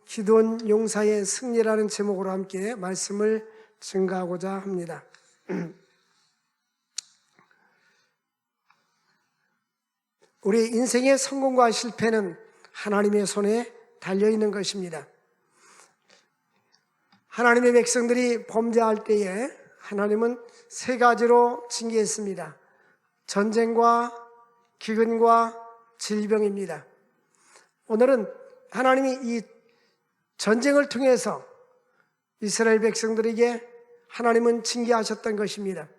기도원 용사의 승리라는 제목으로 함께 말씀을 증거하고자 합니다. 우리 인생의 성공과 실패는 하나님의 손에 달려있는 것입니다. 하나님의 백성들이 범죄할 때에 하나님은 세 가지로 징계했습니다. 전쟁과 기근과 질병입니다. 오늘은 하나님이 이 전쟁을 통해서 이스라엘 백성들에게 하나님은 징계하셨던 것입니다.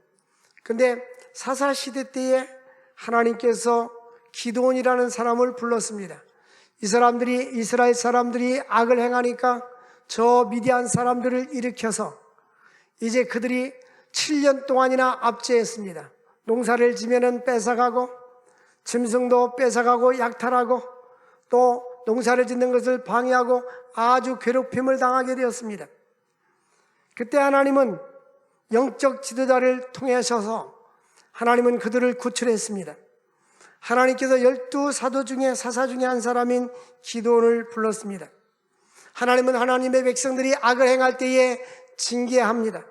그런데 사사시대 때에 하나님께서 기드온이라는 사람을 불렀습니다. 이스라엘 사람들이 악을 행하니까 저 미디안 사람들을 일으켜서 이제 그들이 7년 동안이나 압제했습니다. 농사를 지면은 뺏어가고 짐승도 뺏어가고 약탈하고 또 농사를 짓는 것을 방해하고 아주 괴롭힘을 당하게 되었습니다. 그때 하나님은 영적 지도자를 통하셔서 하나님은 그들을 구출했습니다. 하나님께서 12사도 중에 사사 중에 한 사람인 기드온을 불렀습니다. 하나님은 하나님의 백성들이 악을 행할 때에 징계합니다.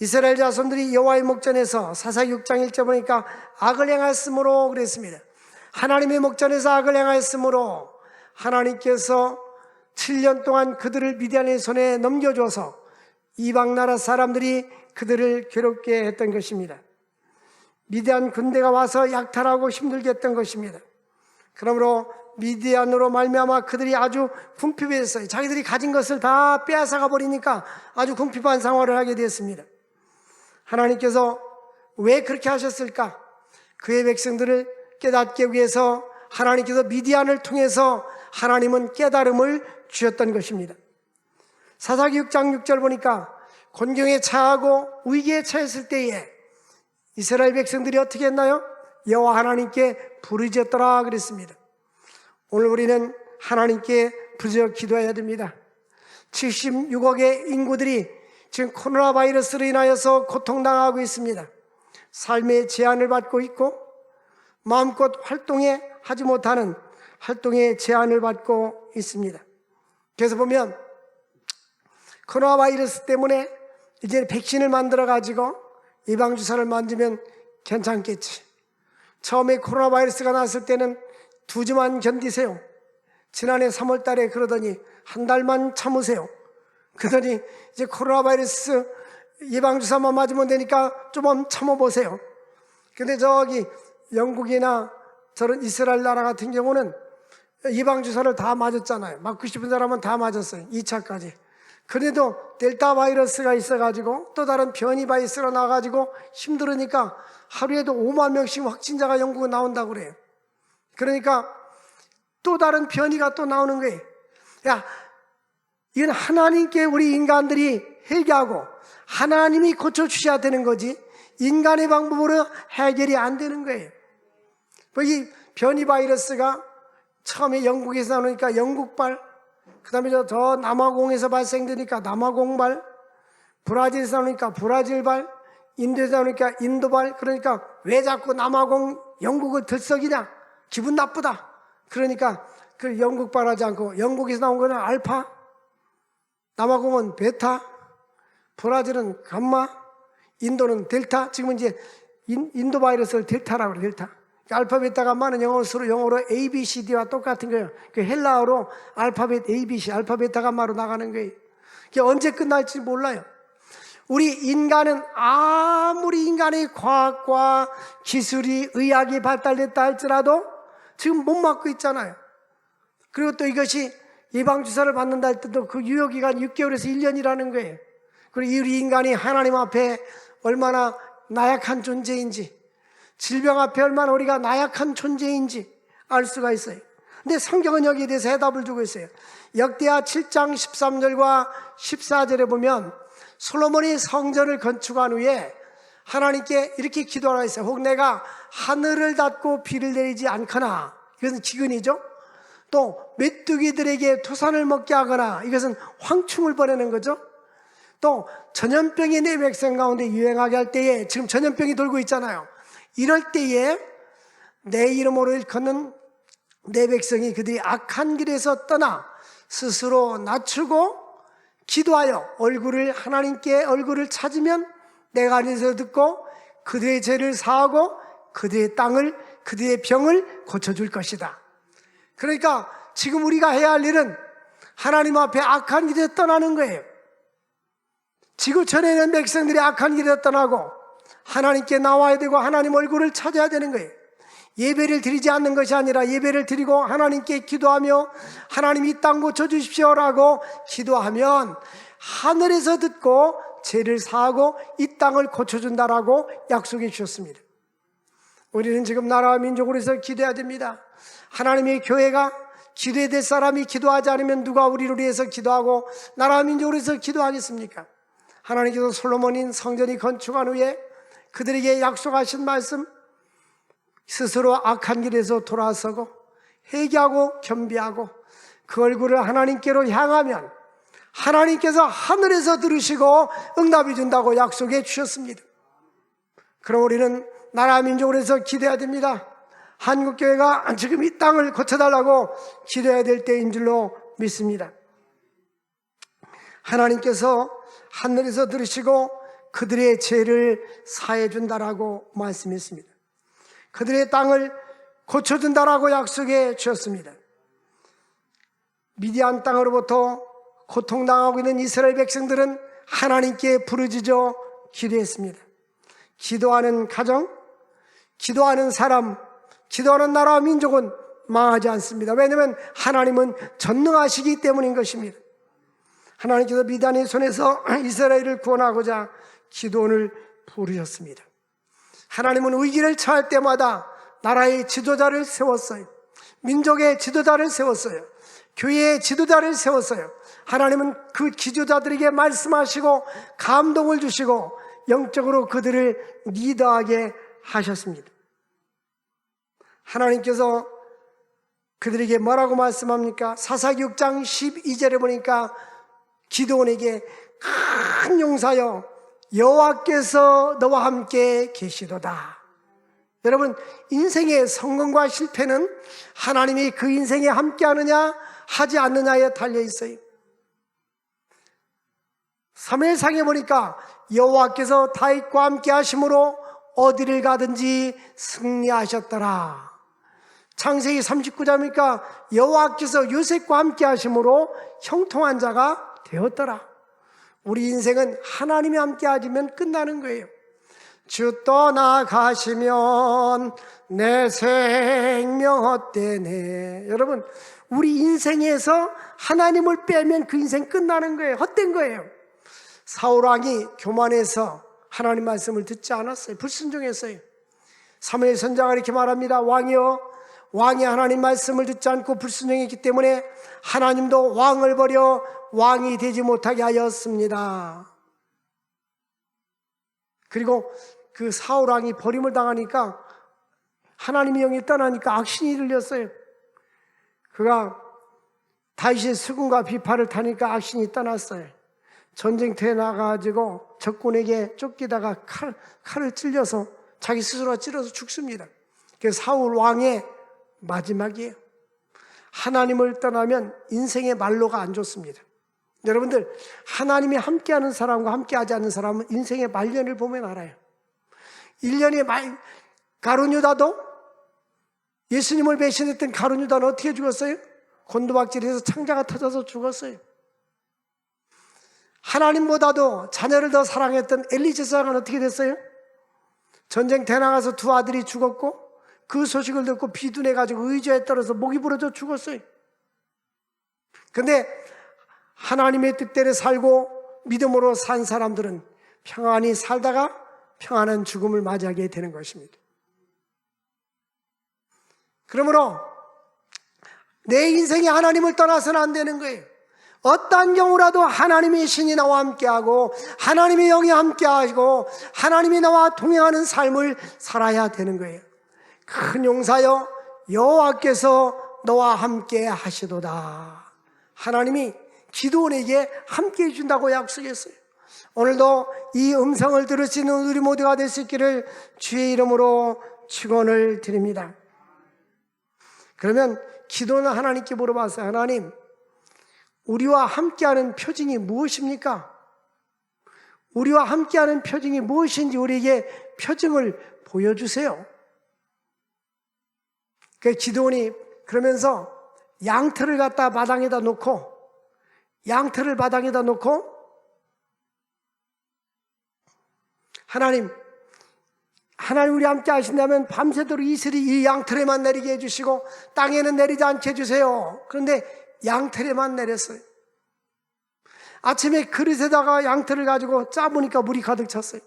이스라엘 자손들이 여호와의 목전에서 사사 6장 1절 보니까 악을 행하였으므로 그랬습니다. 하나님의 목전에서 악을 행하였으므로 하나님께서 7년 동안 그들을 미디안의 손에 넘겨줘서 이방 나라 사람들이 그들을 괴롭게 했던 것입니다. 미디안 군대가 와서 약탈하고 힘들게 했던 것입니다. 그러므로 미디안으로 말미암아 그들이 아주 궁핍했어요. 자기들이 가진 것을 다 빼앗아가 버리니까 아주 궁핍한 생활을 하게 되었습니다. 하나님께서 왜 그렇게 하셨을까? 그의 백성들을 깨닫게 하기 위해서 하나님께서 미디안을 통해서 하나님은 깨달음을 주셨던 것입니다. 사사기 6장 6절 보니까 곤경에 처하고 위기에 처했을 때에 이스라엘 백성들이 어떻게 했나요? 여호와 하나님께 부르짖었더라 그랬습니다. 오늘 우리는 하나님께 부르짖어 기도해야 됩니다. 76억의 인구들이 지금 코로나 바이러스로 인하여서 고통당하고 있습니다. 삶의 제한을 받고 있고 마음껏 활동하지 못하는 활동의 제한을 받고 있습니다. 그래서 보면 코로나 바이러스 때문에 이제 백신을 만들어 가지고 예방주사를 만들면 괜찮겠지. 처음에 코로나 바이러스가 났을 때는 2주만 견디세요. 지난해 3월 달에 그러더니 한 달만 참으세요. 그러더니 이제 코로나 바이러스 예방주사만 맞으면 되니까 좀 참아보세요. 근데 저기 영국이나 저런 이스라엘 나라 같은 경우는 예방주사를 다 맞았잖아요. 맞고 싶은 사람은 다 맞았어요. 2차까지. 그래도 델타 바이러스가 있어가지고 또 다른 변이 바이러스가 나와가지고 힘들으니까 하루에도 5만 명씩 확진자가 영국에 나온다고 그래요. 그러니까 또 다른 변이가 또 나오는 거예요. 야, 이건 하나님께 우리 인간들이 회개하고 하나님이 고쳐주셔야 되는 거지 인간의 방법으로 해결이 안 되는 거예요. 이 변이 바이러스가 처음에 영국에서 나오니까 영국발, 그 다음에 저 남아공에서 발생되니까 남아공발, 브라질에서 나오니까 브라질발, 인도에서 나오니까 인도발. 그러니까 왜 자꾸 남아공 영국을 들썩이냐? 기분 나쁘다. 그러니까 그 영국발 하지 않고 영국에서 나온 거는 알파, 남아공은 베타, 브라질은 감마, 인도는 델타. 지금은 이제 인도 바이러스를 델타라고 그래요. 델타. 알파, 베타, 감마는 영어로 A, B, C, D와 똑같은 거예요. 그 헬라어로 알파벳 A, B, C, 알파, 베타, 감마로 나가는 거예요. 그게 언제 끝날지 몰라요. 우리 인간은 아무리 인간의 과학과 기술이 의학이 발달됐다 할지라도 지금 못 맞고 있잖아요. 그리고 또 이것이 예방주사를 받는다 할 때도 그 유효기간 6개월에서 1년이라는 거예요. 그리고 우리 인간이 하나님 앞에 얼마나 나약한 존재인지, 질병 앞에 얼마나 우리가 나약한 존재인지 알 수가 있어요. 근데 성경은 여기에 대해서 해답을 주고 있어요. 역대하 7장 13절과 14절에 보면 솔로몬이 성전을 건축한 후에 하나님께 이렇게 기도하라 했어요. 혹 내가 하늘을 닫고 비를 내리지 않거나, 이것은 기근이죠. 또 메뚜기들에게 토산을 먹게 하거나, 이것은 황충을 보내는 거죠. 또 전염병이 내 백성 가운데 유행하게 할 때에, 지금 전염병이 돌고 있잖아요. 이럴 때에 내 이름으로 일컫는 내 백성이 그들이 악한 길에서 떠나 스스로 낮추고 기도하여 하나님께 얼굴을 찾으면 내가 안에서 듣고 그들의 죄를 사하고 그들의 땅을, 그들의 병을 고쳐줄 것이다. 그러니까 지금 우리가 해야 할 일은 하나님 앞에 악한 길에 떠나는 거예요. 지구촌에 있는 백성들이 악한 길에 떠나고 하나님께 나와야 되고 하나님 얼굴을 찾아야 되는 거예요. 예배를 드리지 않는 것이 아니라 예배를 드리고 하나님께 기도하며 하나님 이 땅 고쳐주십시오라고 기도하면 하늘에서 듣고 죄를 사하고 이 땅을 고쳐준다라고 약속해 주셨습니다. 우리는 지금 나라와 민족으로 해서 기도해야 됩니다. 하나님의 교회가 기도해야 될 사람이 기도하지 않으면 누가 우리를 위해서 기도하고 나라와 민족으로 해서 기도하겠습니까? 하나님께서 솔로몬인 성전이 건축한 후에 그들에게 약속하신 말씀, 스스로 악한 길에서 돌아서고 회개하고 겸비하고 그 얼굴을 하나님께로 향하면 하나님께서 하늘에서 들으시고 응답해 준다고 약속해 주셨습니다. 그럼 우리는 나라 민족으로 해서 기도해야 됩니다. 한국교회가 지금 이 땅을 고쳐달라고 기도해야 될 때인 줄로 믿습니다. 하나님께서 하늘에서 들으시고 그들의 죄를 사해 준다라고 말씀했습니다. 그들의 땅을 고쳐준다라고 약속해 주셨습니다. 미디안 땅으로부터 고통당하고 있는 이스라엘 백성들은 하나님께 부르짖어 기도했습니다. 기도하는 가정, 기도하는 사람, 기도하는 나라와 민족은 망하지 않습니다. 왜냐하면 하나님은 전능하시기 때문인 것입니다. 하나님께서 미디안의 손에서 이스라엘을 구원하고자 기도원을 부르셨습니다. 하나님은 위기를 처할 때마다 나라의 지도자를 세웠어요. 민족의 지도자를 세웠어요. 교회의 지도자를 세웠어요. 하나님은 그 지도자들에게 말씀하시고 감동을 주시고 영적으로 그들을 리더하게 하셨습니다. 하나님께서 그들에게 뭐라고 말씀합니까? 사사기 6장 12절에 보니까 기드온에게 큰 용사여 여호와께서 너와 함께 계시도다. 여러분, 인생의 성공과 실패는 하나님이 그 인생에 함께 하느냐 하지 않느냐에 달려 있어요. 사무엘상에 보니까 여호와께서 다윗과 함께 하심으로 어디를 가든지 승리하셨더라. 창세기 39장이니까 여호와께서 요셉과 함께 하심으로 형통한 자가 되었더라. 우리 인생은 하나님이 함께 하시면 끝나는 거예요. 주 떠나가시면 내 생명 헛되네. 여러분, 우리 인생에서 하나님을 빼면 그 인생 끝나는 거예요. 헛된 거예요. 사울왕이 교만해서 하나님 말씀을 듣지 않았어요. 불순종했어요. 사무엘 선자가 이렇게 말합니다. 왕이 하나님 말씀을 듣지 않고 불순종했기 때문에 하나님도 왕을 버려 왕이 되지 못하게 하였습니다. 그리고 그 사울왕이 버림을 당하니까 하나님의 영이 떠나니까 악신이 들렸어요. 그가 다윗의 수군과 비파를 타니까 악신이 떠났어요. 전쟁터에 나가가지고 적군에게 쫓기다가 칼을 찔려서 자기 스스로가 찔러서 죽습니다. 그게 사울 왕의 마지막이에요. 하나님을 떠나면 인생의 말로가 안 좋습니다. 여러분들, 하나님이 함께하는 사람과 함께하지 않는 사람은 인생의 말년을 보면 알아요. 1년의 가룟유다도, 예수님을 배신했던 가룟유다는 어떻게 죽었어요? 곤두박질해서 창자가 터져서 죽었어요. 하나님보다도 자녀를 더 사랑했던 엘리제사장은 어떻게 됐어요? 전쟁터에 나가서 두 아들이 죽었고 그 소식을 듣고 비둔해가지고 의자에 떨어져 목이 부러져 죽었어요. 근데 하나님의 뜻대로 살고 믿음으로 산 사람들은 평안히 살다가 평안한 죽음을 맞이하게 되는 것입니다. 그러므로 내 인생이 하나님을 떠나서는 안 되는 거예요. 어떠한 경우라도 하나님의 신이 나와 함께하고 하나님의 영이 함께하고 하나님이 나와 동행하는 삶을 살아야 되는 거예요. 큰 용사여 여호와께서 너와 함께 하시도다. 하나님이 기드온에게 함께 해준다고 약속했어요. 오늘도 이 음성을 들으시는 우리 모두가 될 수 있기를 주의 이름으로 축원을 드립니다. 그러면 기도는 하나님께 물어봤어요. 하나님, 우리와 함께하는 표징이 무엇입니까? 우리와 함께하는 표징이 무엇인지 우리에게 표징을 보여주세요. 그 기드온이 그러면서 양털을 갖다 마당에다 놓고, 양털을 마당에다 놓고, 하나님 우리 함께 하신다면 밤새도록 이슬이 이 양털에만 내리게 해주시고 땅에는 내리지 않게 해주세요. 그런데 양털에만 내렸어요. 아침에 그릇에다가 양털을 가지고 짜보니까 물이 가득 찼어요.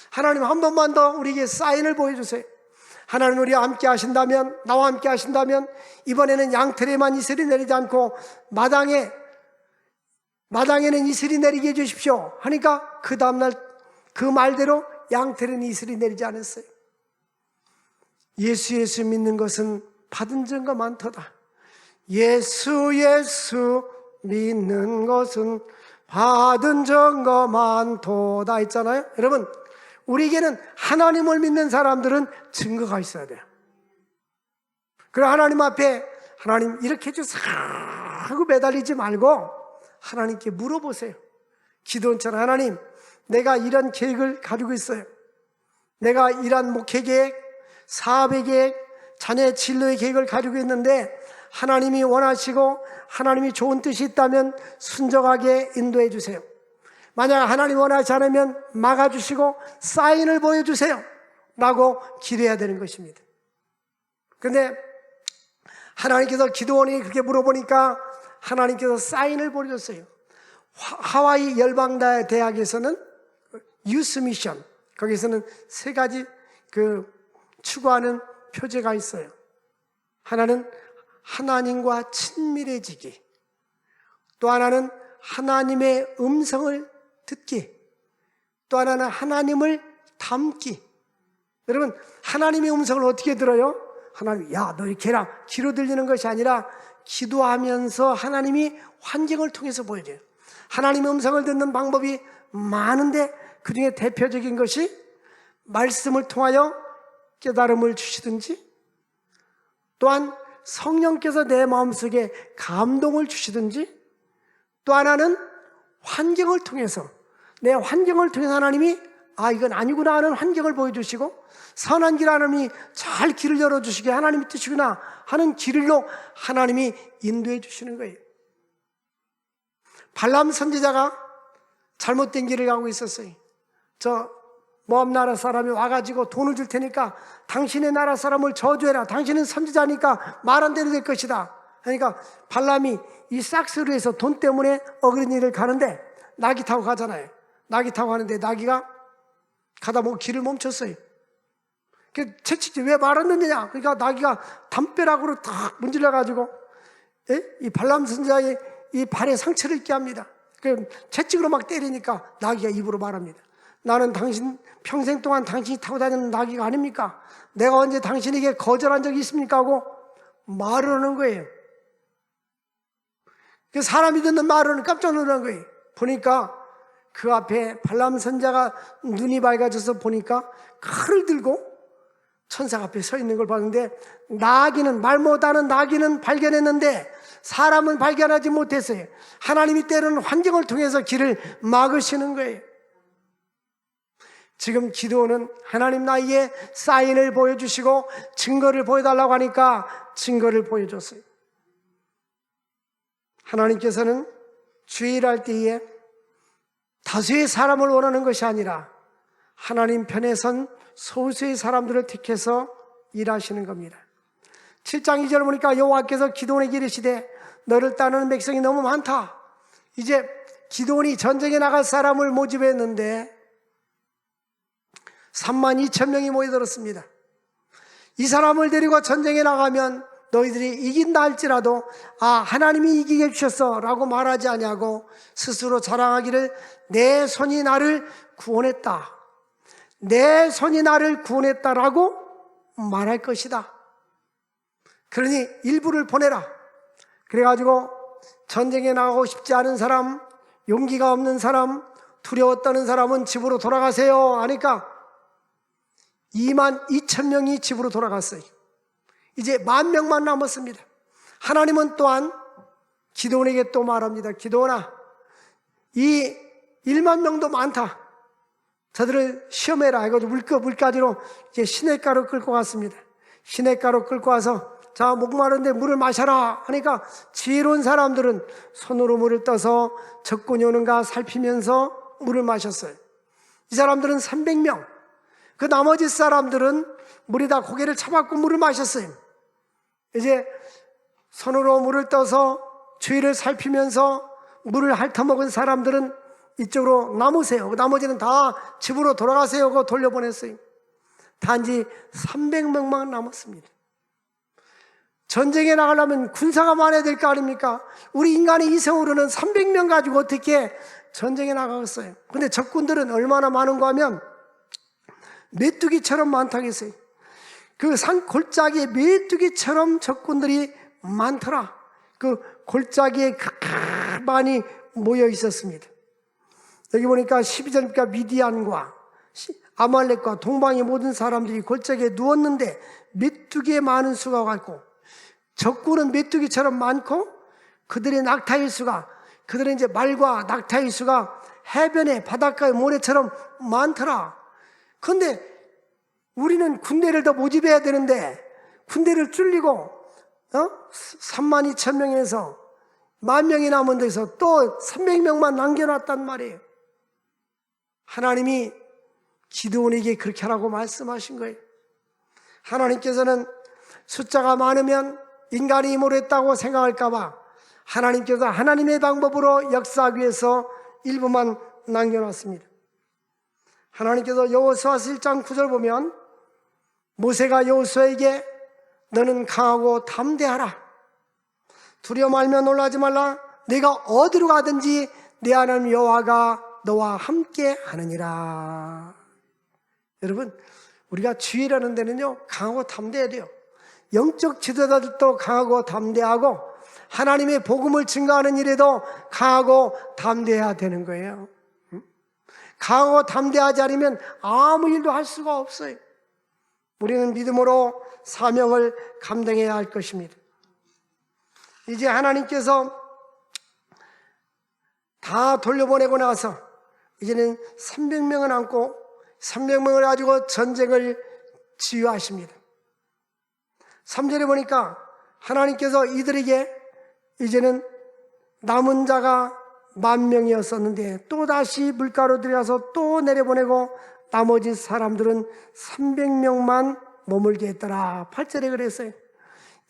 하나님 한 번만 더 우리에게 사인을 보여주세요. 하나님 우리와 함께 하신다면, 나와 함께 하신다면 이번에는 양털에만 이슬이 내리지 않고 마당에는 이슬이 내리게 해주십시오 하니까 그 다음날 그 말대로 양털에는 이슬이 내리지 않았어요. 예수 믿는 것은 받은 증거 많도다. 예수 믿는 것은 받은 증거 많도다 했잖아요. 여러분, 우리에게는 하나님을 믿는 사람들은 증거가 있어야 돼요. 그럼 하나님 앞에 하나님 이렇게 해주세요 하고 매달리지 말고 하나님께 물어보세요. 기도원처럼 하나님, 내가 이런 계획을 가지고 있어요. 내가 이런 목회 계획, 사업의 계획, 자녀의 진로의 계획을 가지고 있는데 하나님이 원하시고 하나님이 좋은 뜻이 있다면 순종하게 인도해 주세요. 만약 하나님 원하지 않으면 막아주시고 사인을 보여주세요 라고 기도해야 되는 것입니다. 그런데 하나님께서 기도원이 그렇게 물어보니까 하나님께서 사인을 보여줬어요. 하와이 열방대학에서는 유스 미션, 거기서는 세 가지 추구하는 표제가 있어요. 하나는 하나님과 친밀해지기, 또 하나는 하나님의 음성을 듣기, 또 하나는 하나님을 닮기. 여러분, 하나님의 음성을 어떻게 들어요? 하나님, 야, 너 이렇게 해라, 귀로 들리는 것이 아니라 기도하면서 하나님이 환경을 통해서 보여줘요. 하나님의 음성을 듣는 방법이 많은데 그 중에 대표적인 것이 말씀을 통하여 깨달음을 주시든지, 또한 성령께서 내 마음속에 감동을 주시든지, 또 하나는 환경을 통해서, 내 환경을 통해서 하나님이 이건 아니구나 하는 환경을 보여주시고, 선한 길 하나님이 잘 길을 열어주시게 하나님의 뜻이구나 하는 길로 하나님이 인도해 주시는 거예요. 발람 선지자가 잘못된 길을 가고 있었어요. 저 모압 나라 사람이 와가지고 돈을 줄 테니까 당신의 나라 사람을 저주해라, 당신은 선지자니까 말 안 되는 될 것이다. 그러니까 발람이 이 싹스로 해서 돈 때문에 어그린이를 가는데 나귀 타고 가잖아요. 나귀 타고 가는데 나귀가 가다 보고 길을 멈췄어요. 채찍질 왜 말 안 듣느냐. 그러니까 나귀가 담벼락으로 탁 문질러가지고 이 발람 선지자의 이 발에 상처를 입게 합니다. 채찍으로 막 때리니까 나귀가 입으로 말합니다. 나는 당신 평생 동안 당신이 타고 다니는 나귀가 아닙니까? 내가 언제 당신에게 거절한 적이 있습니까? 하고 말을 하는 거예요. 사람이 듣는 말은 깜짝 놀란 거예요. 보니까 그 앞에 발람 선자가 눈이 밝아져서 보니까 칼을 들고 천사 앞에 서 있는 걸 봤는데, 나귀는, 말 못하는 나귀는 발견했는데 사람은 발견하지 못했어요. 하나님이 때로는 환경을 통해서 길을 막으시는 거예요. 지금 기도는 하나님 나에게 사인을 보여주시고 증거를 보여달라고 하니까 증거를 보여줬어요. 하나님께서는 주일할 때에 다수의 사람을 원하는 것이 아니라 하나님 편에 선 소수의 사람들을 택해서 일하시는 겁니다. 7장 2절 보니까 여호와께서 기드온에게 이르시되 너를 따르는 백성이 너무 많다. 이제 기드온이 전쟁에 나갈 사람을 모집했는데 32,000명이 모여들었습니다. 이 사람을 데리고 전쟁에 나가면 너희들이 이긴다 할지라도 하나님이 이기게 해주셨어 라고 말하지 아니하고 스스로 자랑하기를 내 손이 나를 구원했다, 내 손이 나를 구원했다라고 말할 것이다. 그러니 일부를 보내라. 그래가지고 전쟁에 나가고 싶지 않은 사람, 용기가 없는 사람, 두려워 떠는 사람은 집으로 돌아가세요 하니까 22,000명이 집으로 돌아갔어요. 이제 10,000명만 남았습니다. 하나님은 또한 기드온에게 또 말합니다. 기드온아, 이 1만 명도 많다. 저들을 시험해라 해가지고 물가지로 이제 시냇가로 끌고 갔습니다. 시냇가로 끌고 와서 자, 목마른데 물을 마셔라 하니까 지혜로운 사람들은 손으로 물을 떠서 적군이 오는가 살피면서 물을 마셨어요. 이 사람들은 300명. 그 나머지 사람들은 물에다 고개를 쳐박고 물을 마셨어요. 이제 손으로 물을 떠서 주위를 살피면서 물을 핥아먹은 사람들은 이쪽으로 남으세요. 나머지는 다 집으로 돌아가세요 하고 돌려보냈어요. 단지 300명만 남았습니다. 전쟁에 나가려면 군사가 많아야 될 거 아닙니까? 우리 인간의 이성으로는 300명 가지고 어떻게 전쟁에 나가겠어요? 근데 적군들은 얼마나 많은가 하면 메뚜기처럼 많다겠어요. 그 산 골짜기에 메뚜기처럼 적군들이 많더라. 그 골짜기에 많이 모여 있었습니다. 여기 보니까 12절니까 미디안과 아말렉과 동방의 모든 사람들이 골짜기에 누웠는데 메뚜기의 많은 수가 같고, 적군은 메뚜기처럼 많고 그들의 낙타의 수가, 그들은 이제 말과 낙타의 수가 해변에 바닷가의 모래처럼 많더라. 그런데 우리는 군대를 더 모집해야 되는데 군대를 줄이고 3만 2천 명에서 10,000명이 남은 데서 또 300명만 남겨놨단 말이에요. 하나님이 기드온에게 그렇게 하라고 말씀하신 거예요. 하나님께서는 숫자가 많으면 인간이 힘으로 했다고 생각할까봐 하나님께서 하나님의 방법으로 역사하기 위해서 일부만 남겨놨습니다. 하나님께서 여호수아 1장 9절 보면 모세가 여호수아에게 너는 강하고 담대하라. 두려워 말며 놀라지 말라. 네가 어디로 가든지 네 하나님 여호와가 너와 함께 하느니라. 여러분, 우리가 주의라는 데는요 강하고 담대해야 돼요. 영적 지도자들도 강하고 담대하고 하나님의 복음을 증거하는 일에도 강하고 담대해야 되는 거예요. 강하고 담대하지 않으면 아무 일도 할 수가 없어요. 우리는 믿음으로 사명을 감당해야 할 것입니다. 이제 하나님께서 다 돌려보내고 나서 이제는 300명을 안고 300명을 가지고 전쟁을 지휘하십니다. 3절에 보니까 하나님께서 이들에게 이제는 남은 자가 10,000명이었었는데 또다시 물가로 들여가서 또 내려보내고 나머지 사람들은 300명만 머물게 했더라. 8절에 그랬어요.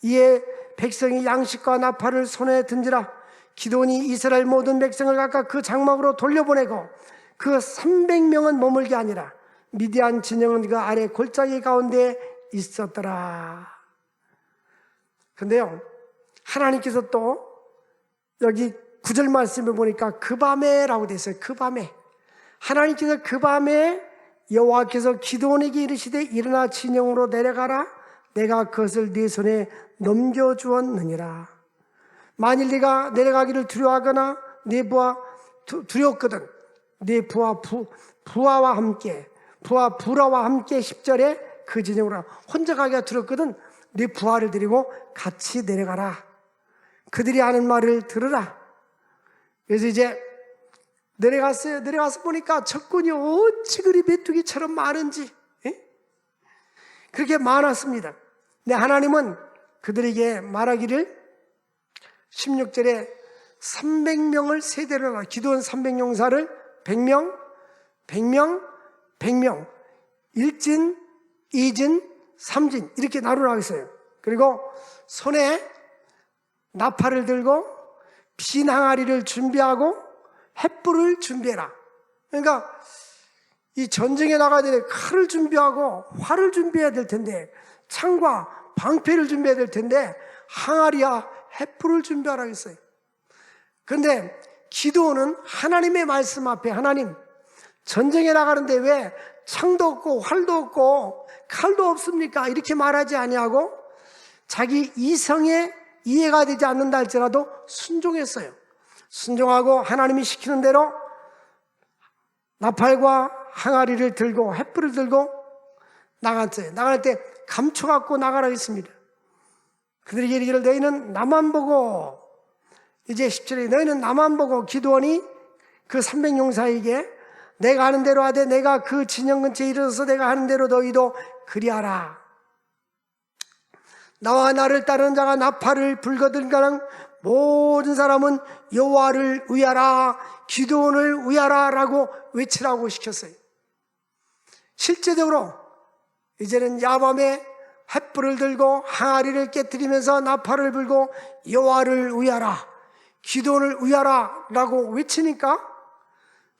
이에 백성이 양식과 나팔을 손에 든지라. 기드온이 이스라엘 모든 백성을 각각 그 장막으로 돌려보내고 그 300명은 머물게 아니라 미디안 진영은 그 아래 골짜기 가운데 있었더라. 근데요, 하나님께서 또 여기 9절 말씀을 보니까 그 밤에라고 되어 있어요. 그 밤에 하나님께서 그 밤에 여호와께서 기드온에게 이르시되 일어나 진영으로 내려가라. 내가 그것을 네 손에 넘겨주었느니라. 만일 네가 내려가기를 두려워하거나 네 부하 두렵거든 네 부하와 함께 부하 부라와 함께 10절에 그 진영으로 혼자 가기가 두렵거든 네 부하를 데리고 같이 내려가라. 그들이 하는 말을 들으라. 그래서 이제 내려갔어요. 내려가서 보니까 적군이 어찌 그리 메뚜기처럼 많은지, 그렇게 많았습니다. 근데 하나님은 그들에게 말하기를 16절에 300명을 세대로 나눠, 기드온 300용사를 100명, 100명, 100명, 1진, 2진, 3진 이렇게 나누라고. 그리고 손에 나팔을 들고 빈 항아리를 준비하고 횃불을 준비해라. 그러니까 이 전쟁에 나가야 되는데 칼을 준비하고 활을 준비해야 될 텐데, 창과 방패를 준비해야 될 텐데 항아리와 횃불을 준비하라고 했어요. 그런데 기드온은 하나님의 말씀 앞에, 하나님 전쟁에 나가는데 왜 창도 없고 활도 없고 칼도 없습니까? 이렇게 말하지 아니하고 자기 이성에 이해가 되지 않는다 할지라도 순종했어요. 순종하고 하나님이 시키는 대로 나팔과 항아리를 들고 횃불을 들고 나갔어요. 나갈 때 감춰갖고 나가라 했습니다. 그들에게 이르기를 너희는 나만 보고 이제 17절에 너희는 나만 보고 기드온이 그 300용사에게 내가 하는 대로 하되 내가 그 진영 근처에 이르러서 내가 하는 대로 너희도 그리하라. 나와 나를 따르는 자가 나팔을 불거든가는 모든 사람은 여호와를 의하라, 기드온을 의하라 라고 외치라고 시켰어요. 실제적으로 이제는 야밤에 횃불을 들고 항아리를 깨뜨리면서 나팔을 불고 여호와를 의하라, 기드온을 의하라 라고 외치니까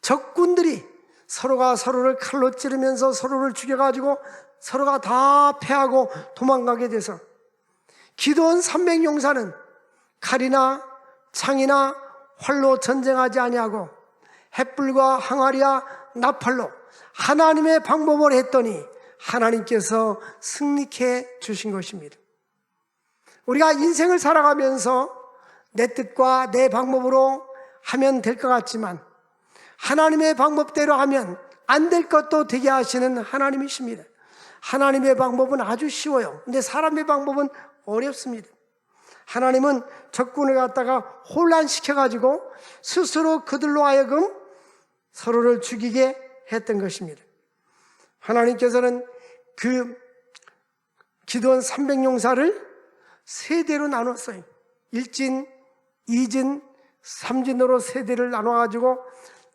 적군들이 서로가 서로를 칼로 찌르면서 서로를 죽여가지고 서로가 다 패하고 도망가게 돼서 기드온 300용사는 칼이나 창이나 활로 전쟁하지 아니하고 횃불과 항아리와 나팔로 하나님의 방법을 했더니 하나님께서 승리케 주신 것입니다. 우리가 인생을 살아가면서 내 뜻과 내 방법으로 하면 될 것 같지만 하나님의 방법대로 하면 안 될 것도 되게 하시는 하나님이십니다. 하나님의 방법은 아주 쉬워요. 근데 사람의 방법은 어렵습니다. 하나님은 적군을 갖다가 혼란시켜가지고 스스로 그들로 하여금 서로를 죽이게 했던 것입니다. 하나님께서는 그 기드온 300용사를 세 대로 나눴어요. 1진, 2진, 3진으로 세 대를 나눠가지고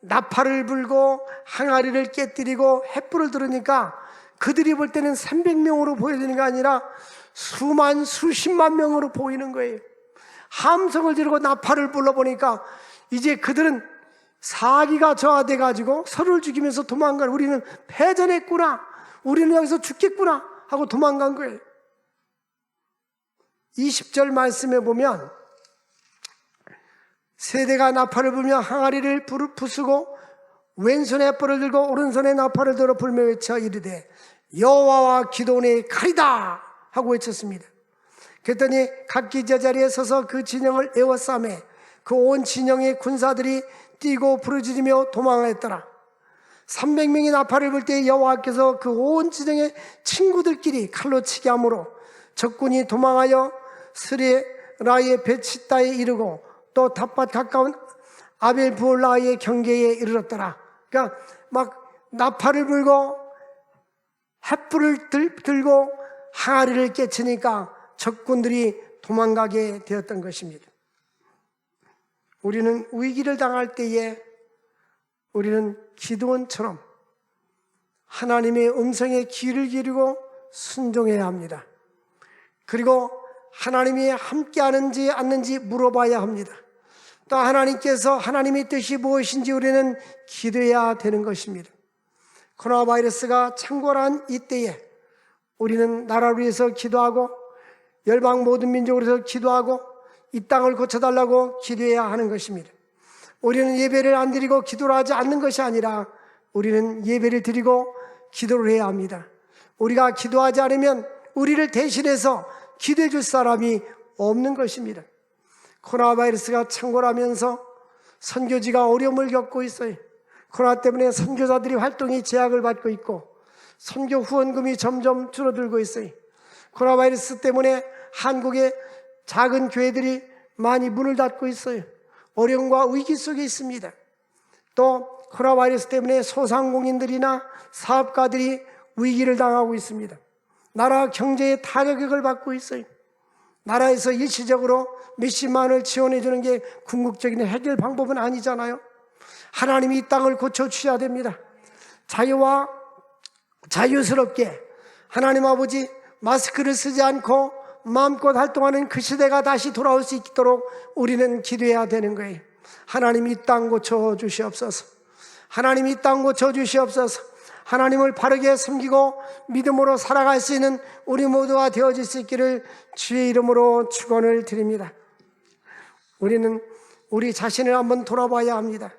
나팔을 불고 항아리를 깨뜨리고 횃불을 들으니까 그들이 볼 때는 300명으로 보여지는 게 아니라 수십만 명으로 보이는 거예요. 함성을 지르고 나팔을 불러보니까 이제 그들은 사기가 저하돼 가지고 서로를 죽이면서 도망간, 우리는 패전했구나, 우리는 여기서 죽겠구나 하고 도망간 거예요. 20절 말씀에 보면 세대가 나팔을 불며 항아리를 부수고 왼손에 횃불을 들고 오른손에 나팔을 들어 불며 외쳐 이르되 여호와와 기드온의 칼이다 하고 외쳤습니다. 그랬더니 각기 제자리에 서서 그 진영을 에워싸매 그 온 진영의 군사들이 뛰고 부르짖으며 도망하였더라. 300명이 나팔을 불 때 여호와께서 그 온 진영의 친구들끼리 칼로 치게 하므로 적군이 도망하여 스레라의 베치다에 이르고 또 닷밭 가까운 아벨부올라의 경계에 이르렀더라. 그러니까 막 나팔을 불고 횃불을 들고 항아리를 깨치니까 적군들이 도망가게 되었던 것입니다. 우리는 위기를 당할 때에 우리는 기드온처럼 하나님의 음성에 귀를 기울이고 순종해야 합니다. 그리고 하나님이 함께하는지 않는지 물어봐야 합니다. 또 하나님께서 하나님의 뜻이 무엇인지 우리는 기도해야 되는 것입니다. 코로나 바이러스가 창궐한 이때에 우리는 나라를 위해서 기도하고 열방 모든 민족을 위해서 기도하고 이 땅을 고쳐달라고 기도해야 하는 것입니다. 우리는 예배를 안 드리고 기도를 하지 않는 것이 아니라 우리는 예배를 드리고 기도를 해야 합니다. 우리가 기도하지 않으면 우리를 대신해서 기도해 줄 사람이 없는 것입니다. 코로나 바이러스가 창궐하면서 선교지가 어려움을 겪고 있어요. 코로나 때문에 선교사들이 활동이 제약을 받고 있고 선교 후원금이 점점 줄어들고 있어요. 코로나 바이러스 때문에 한국의 작은 교회들이 많이 문을 닫고 있어요. 어려움과 위기 속에 있습니다. 또 코로나 바이러스 때문에 소상공인들이나 사업가들이 위기를 당하고 있습니다. 나라 경제에 타격을 받고 있어요. 나라에서 일시적으로 몇십만 원을 지원해 주는 게 궁극적인 해결 방법은 아니잖아요. 하나님이 이 땅을 고쳐주셔야 됩니다. 자유와 자유스럽게 하나님 아버지 마스크를 쓰지 않고 마음껏 활동하는 그 시대가 다시 돌아올 수 있도록 우리는 기도해야 되는 거예요. 하나님 이 땅 고쳐주시옵소서. 하나님 이 땅 고쳐주시옵소서. 하나님을 바르게 섬기고 믿음으로 살아갈 수 있는 우리 모두가 되어질 수 있기를 주의 이름으로 축원을 드립니다. 우리는 우리 자신을 한번 돌아봐야 합니다.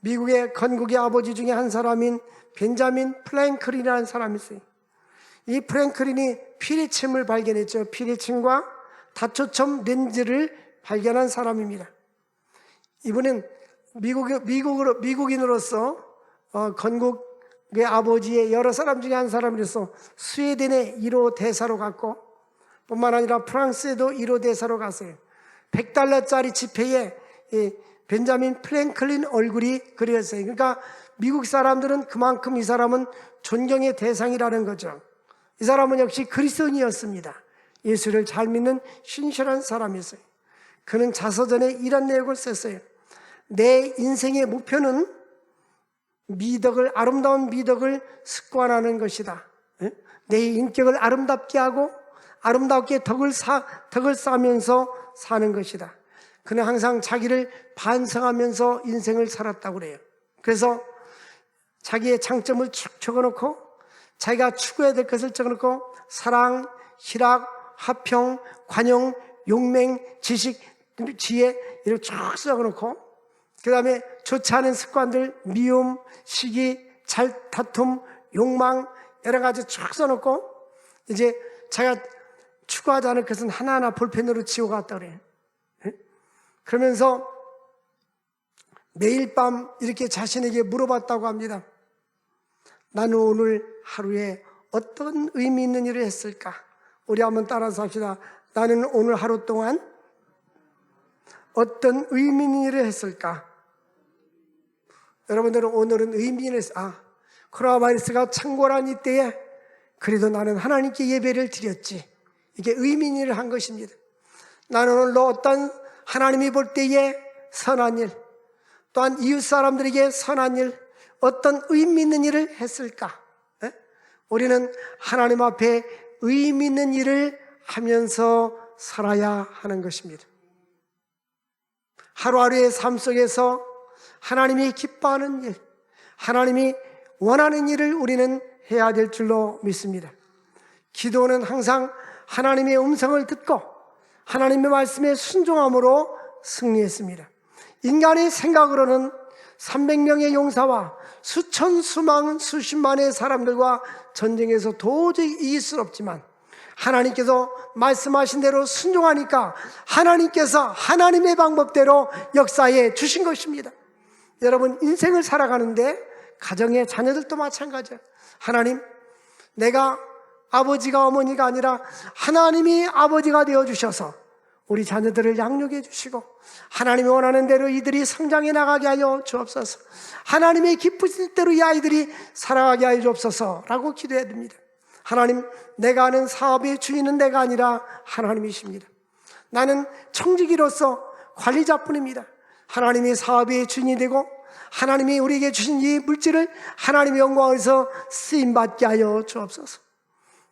미국의 건국의 아버지 중에 한 사람인 벤자민 프랭클린이라는 사람이 있어요. 이 프랭클린이 피리침을 발견했죠. 피리침과 다초점 렌즈를 발견한 사람입니다. 이분은 미국인으로서 건국의 아버지의 여러 사람 중에 한 사람으로서 스웨덴의 1호 대사로 갔고 뿐만 아니라 프랑스에도 1호 대사로 갔어요. $100짜리 지폐에 벤자민 프랭클린 얼굴이 그려졌어요. 그러니까 미국 사람들은 그만큼 이 사람은 존경의 대상이라는 거죠. 이 사람은 역시 그리스도인이었습니다. 예수를 잘 믿는 신실한 사람이었어요. 그는 자서전에 이런 내용을 썼어요. 내 인생의 목표는 아름다운 미덕을 습관하는 것이다. 내 인격을 아름답게 하고 아름답게 덕을 쌓으면서 사는 것이다. 그는 항상 자기를 반성하면서 인생을 살았다고 그래요. 그래서 자기의 장점을 쭉 적어놓고 자기가 추구해야 될 것을 적어놓고 사랑, 희락, 화평, 관용, 용맹, 지식, 지혜 이렇게 쭉 적어놓고 그 다음에 좋지 않은 습관들, 미움, 시기, 다툼, 욕망 여러 가지 쭉 써놓고 이제 자기가 추구하지 않을 것은 하나하나 볼펜으로 지워갔다 그래요. 그러면서 매일 밤 이렇게 자신에게 물어봤다고 합니다. 나는 오늘 하루에 어떤 의미 있는 일을 했을까? 우리 한번 따라서 합시다. 나는 오늘 하루 동안 어떤 의미 있는 일을 했을까? 여러분들은 오늘은 의미 있는 코로나 바이러스가 창궐한 이때에 그래도 나는 하나님께 예배를 드렸지. 이게 의미 있는 일을 한 것입니다. 나는 오늘도 어떤 하나님이 볼 때에 선한 일, 또한 이웃 사람들에게 선한 일, 어떤 의미 있는 일을 했을까? 우리는 하나님 앞에 의미 있는 일을 하면서 살아야 하는 것입니다. 하루하루의 삶 속에서 하나님이 기뻐하는 일, 하나님이 원하는 일을 우리는 해야 될 줄로 믿습니다. 기도는 항상 하나님의 음성을 듣고 하나님의 말씀에 순종함으로 승리했습니다. 인간의 생각으로는 300명의 용사와 수십만의 사람들과 전쟁에서 도저히 이길 수 없지만 하나님께서 말씀하신 대로 순종하니까 하나님께서 하나님의 방법대로 역사해 주신 것입니다. 여러분, 인생을 살아가는데 가정의 자녀들도 마찬가지예요. 하나님, 내가 아버지가 어머니가 아니라 하나님이 아버지가 되어주셔서 우리 자녀들을 양육해 주시고 하나님이 원하는 대로 이들이 성장해 나가게 하여 주옵소서. 하나님의 기쁘실 대로 이 아이들이 살아가게 하여 주옵소서 라고 기도해야 됩니다. 하나님, 내가 하는 사업의 주인은 내가 아니라 하나님이십니다. 나는 청지기로서 관리자뿐입니다. 하나님이 사업의 주인이 되고 하나님이 우리에게 주신 이 물질을 하나님의 영광을 위해서 쓰임받게 하여 주옵소서.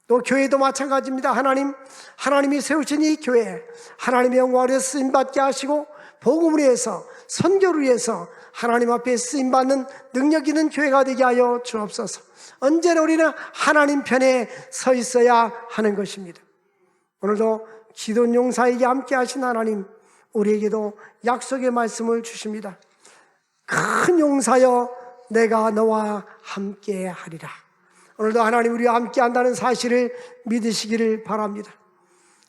또 교회도 마찬가지입니다. 하나님이 세우신 이 교회, 하나님의 영광을 위해서 쓰임받게 하시고 복음을 위해서, 선교를 위해서 하나님 앞에 쓰임받는 능력 있는 교회가 되게 하여 주옵소서. 언제나 우리는 하나님 편에 서 있어야 하는 것입니다. 오늘도 기도원 용사에게 함께 하신 하나님, 우리에게도 약속의 말씀을 주십니다. 큰 용사여, 내가 너와 함께 하리라. 오늘도 하나님 우리와 함께 한다는 사실을 믿으시기를 바랍니다.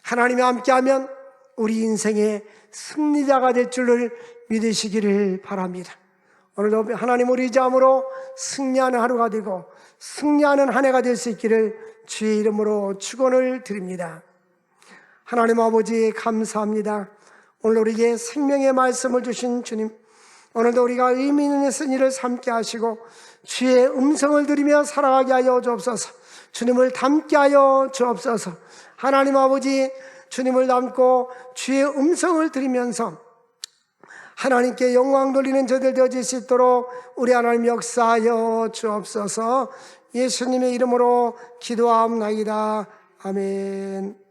하나님이 함께하면 우리 인생의 승리자가 될 줄을 믿으시기를 바랍니다. 오늘도 하나님 우리 자음으로 승리하는 하루가 되고 승리하는 한 해가 될 수 있기를 주의 이름으로 축원을 드립니다. 하나님 아버지, 감사합니다. 오늘 우리에게 생명의 말씀을 주신 주님, 오늘도 우리가 의미 있는 일을 삼게 하시고 주의 음성을 들으며 살아가게 하여 주옵소서. 주님을 닮게 하여 주옵소서. 하나님 아버지, 주님을 닮고 주의 음성을 들으면서 하나님께 영광 돌리는 저들 되어질 수 있도록 우리 하나님 역사하여 주옵소서. 예수님의 이름으로 기도하옵나이다. 아멘.